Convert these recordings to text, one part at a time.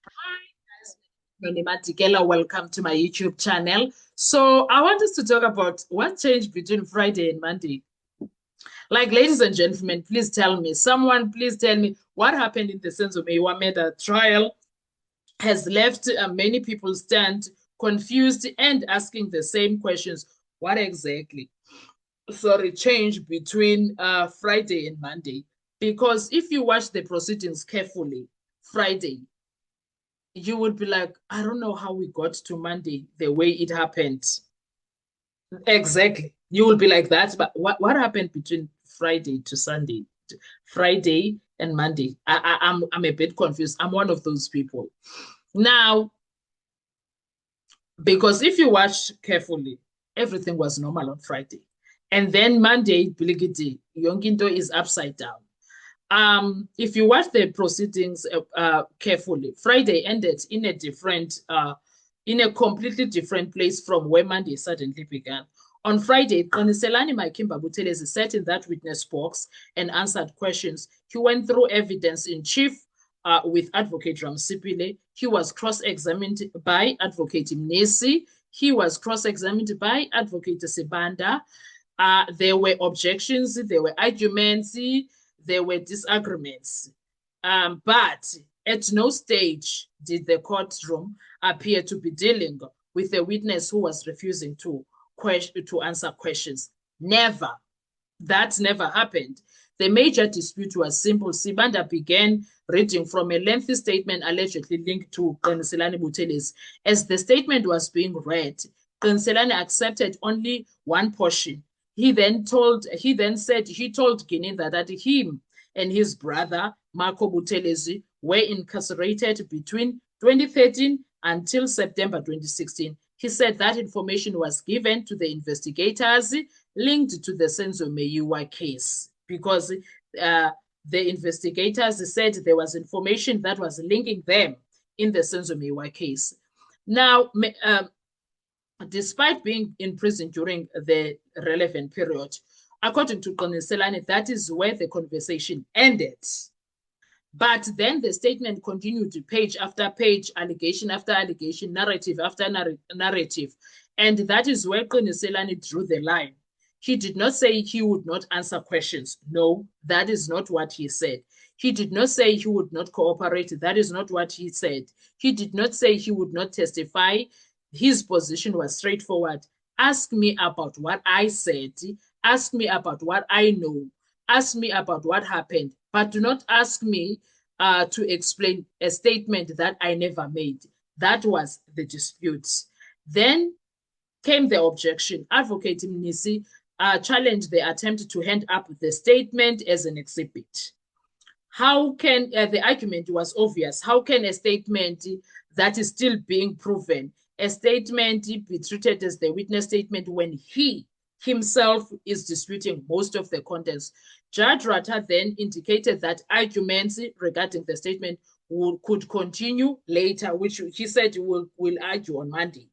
Hi, Noni Matikela. Welcome to my YouTube channel. So I want us to talk about what changed between Friday and Monday. Like, ladies and gentlemen, please tell me, someone please tell me what happened in the Senzo Meyiwa trial has left many people stand confused and asking the same questions. What exactly, sorry, changed between Friday and Monday? Because if you watch the proceedings carefully, Friday, you would be like, I don't know how we got to Monday the way it happened. Exactly. You will be like that. But what happened between Friday to Sunday? Friday and Monday. I'm a bit confused. I'm one of those people. Now, because if you watch carefully, everything was normal on Friday. And then Monday, Biligidi, Yonginto is upside down. If you watch the proceedings carefully, Friday ended in a completely different place from where Monday suddenly began. On Friday, Qiniselani Makimba Buthelezi sat in that witness box and answered questions. He went through evidence in chief with Advocate Ramsipile. He was cross-examined by Advocate Mnesi. He was cross-examined by Advocate Sebanda. There were objections, there were arguments, there were disagreements. But at no stage did the courtroom appear to be dealing with a witness who was refusing to answer questions. Never. That never happened. The major dispute was simple. Sibanda began reading from a lengthy statement allegedly linked to Qiniselani Buthelezi. As the statement was being read, Qiniselani accepted only one portion. He then told Gininda that him and his brother, Marco Buthelezi, were incarcerated between 2013 until September 2016. He said that information was given to the investigators linked to the Senzo Meyiwa case because the investigators said there was information that was linking them in the Senzo Meyiwa case. Now, despite being in prison during the relevant period, according to Qiniselani, that is where the conversation ended. But then the statement continued page after page, allegation after allegation, narrative after narrative. And that is where Qiniselani drew the line. He did not say he would not answer questions. No, that is not what he said. He did not say he would not cooperate. That is not what he said. He did not say he would not testify. His position was straightforward. Ask me about what I said. Ask me about what I know. Ask me about what happened. But do not ask me to explain a statement that I never made. That was the dispute. Then came the objection. Advocate Mnisi challenged the attempt to hand up the statement as an exhibit. How can, the argument was obvious, how can a statement that is still being proven, a statement be treated as the witness statement when he himself is disputing most of the contents? Judge Rata then indicated that arguments regarding the statement could continue later, which he said will argue on Monday.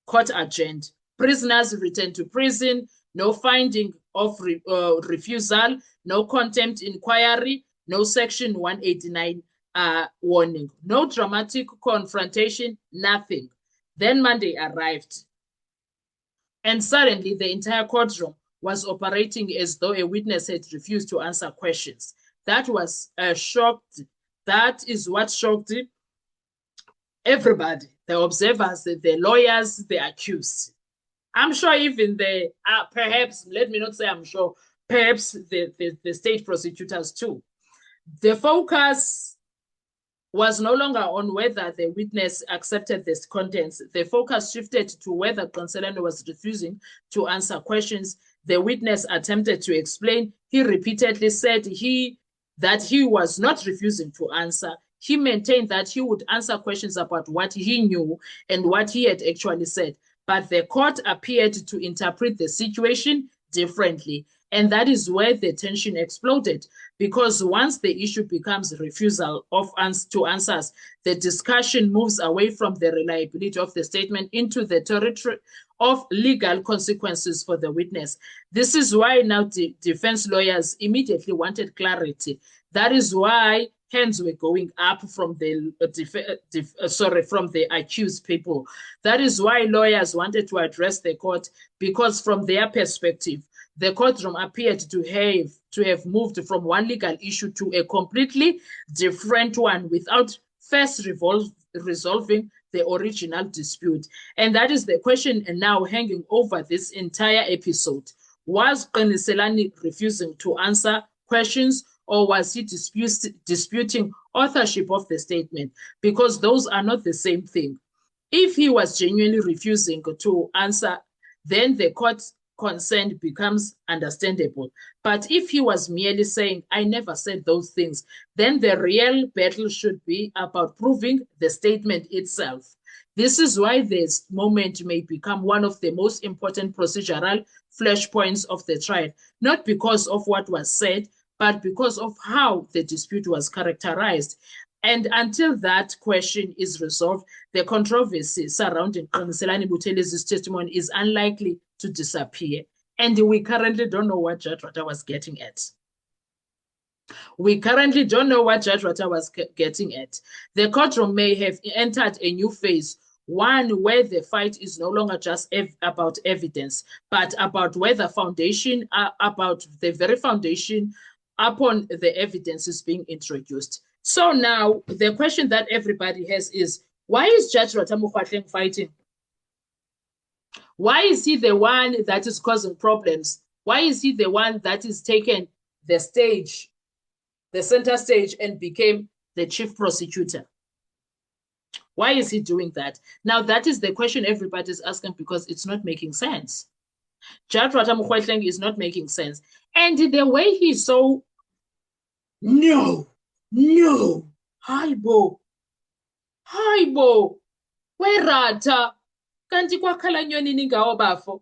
Court adjourned. Prisoners returned to prison. No finding of refusal. No contempt inquiry. No Section 189 warning. No dramatic confrontation. Nothing. Then Monday arrived. And suddenly the entire courtroom was operating as though a witness had refused to answer questions. That was shocked. That is what shocked everybody, the observers, the lawyers, the accused. I'm sure even the, perhaps, let me not say I'm sure, perhaps the state prosecutors too. The focus was no longer on whether the witness accepted this contents. The focus shifted to whether Qiniselani was refusing to answer questions. The witness attempted to explain. He repeatedly said that he was not refusing to answer. He maintained that he would answer questions about what he knew and what he had actually said. But the court appeared to interpret the situation differently. And that is where the tension exploded. Because once the issue becomes refusal to answers, the discussion moves away from the reliability of the statement into the territory of legal consequences for the witness. This is why now defense lawyers immediately wanted clarity. That is why hands were going up from the from the accused people. That is why lawyers wanted to address the court, because from their perspective, the courtroom appeared to have moved from one legal issue to a completely different one without first resolving the original dispute. And that is the question now hanging over this entire episode. Was Qiniselani refusing to answer questions, or was he disputing authorship of the statement? Because those are not the same thing. If he was genuinely refusing to answer, then the court consent becomes understandable. But if he was merely saying, I never said those things, then the real battle should be about proving the statement itself. This is why this moment may become one of the most important procedural flashpoints of the trial, not because of what was said, but because of how the dispute was characterized. And until that question is resolved, the controversy surrounding Qiniselani Butheleziz's testimony is unlikely to disappear. And we currently don't know what Judge Rata was getting at. We currently don't know what Judge Rata was getting at. The courtroom may have entered a new phase, one where the fight is no longer just about evidence, but about whether foundation, about the very foundation upon the evidence is being introduced. So now the question that everybody has is, why is Judge Rata Mokgoatlheng fighting? Why is he the one that is causing problems? Why is he the one that is taken the stage, the center stage, and became the chief prosecutor? Why is he doing that? Now, that is the question everybody's asking, because it's not making sense. Judge Rata Mokgoatlheng is not making sense. And the way he's so, no, Haibo, where Rata? Kanti kwakhala nyoni ningawo bafo.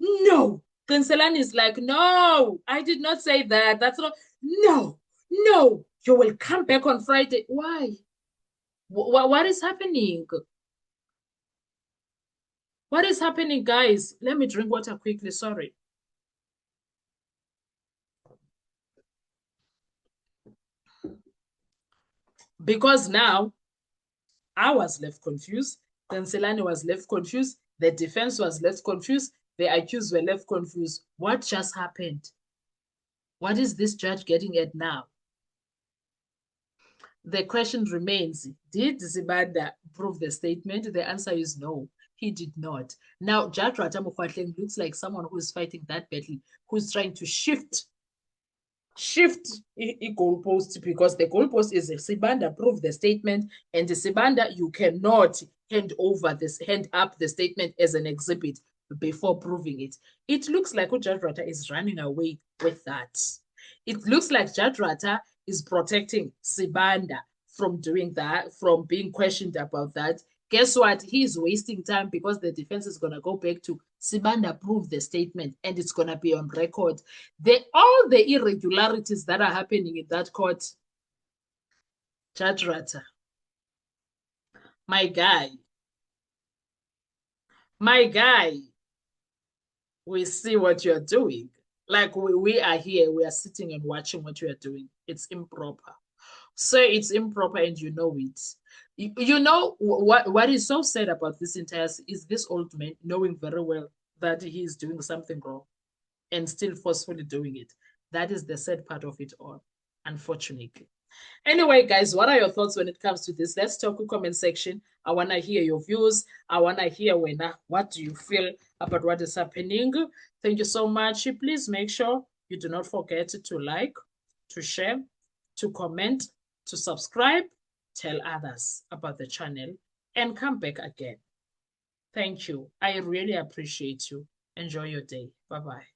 No, Qiniselani is like, no, I did not say that. That's not, no, you will come back on Friday. Why? What is happening? What is happening, guys? Let me drink water quickly, sorry. Because now I was left confused, Qiniselani was left confused, the defense was left confused, the accused were left confused. What just happened? What is this judge getting at now? The question remains, did Sibanda prove the statement? The answer is no, he did not. Now, Judge Rata Mokgoatlheng looks like someone who is fighting that battle, who's trying to shift a goalpost, because the goalpost is Sibanda prove the statement, and the Sibanda, you cannot hand up the statement as an exhibit before proving it. It looks like Judge Rata is running away with that. It looks like Judge Rata is protecting Sibanda from doing that, from being questioned about that. Guess what? He's wasting time, because the defense is going to go back to Sibanda prove the statement, and it's going to be on record. All the irregularities that are happening in that court, Judge Rata, my guy, we see what you're doing. Like we are here, we are sitting and watching what you are doing. It's improper. So it's improper, and you know it. You know what is so sad about this entire is this old man knowing very well that he is doing something wrong and still forcefully doing it. That is the sad part of it all, unfortunately. Anyway, guys, what are your thoughts when it comes to this? Let's talk in the comment section. I want to hear your views. I want to hear what do you feel about what is happening. Thank you so much. Please make sure you do not forget to like, to share, to comment, to subscribe, tell others about the channel, and come back again. Thank you. I really appreciate you. Enjoy your day. Bye-bye.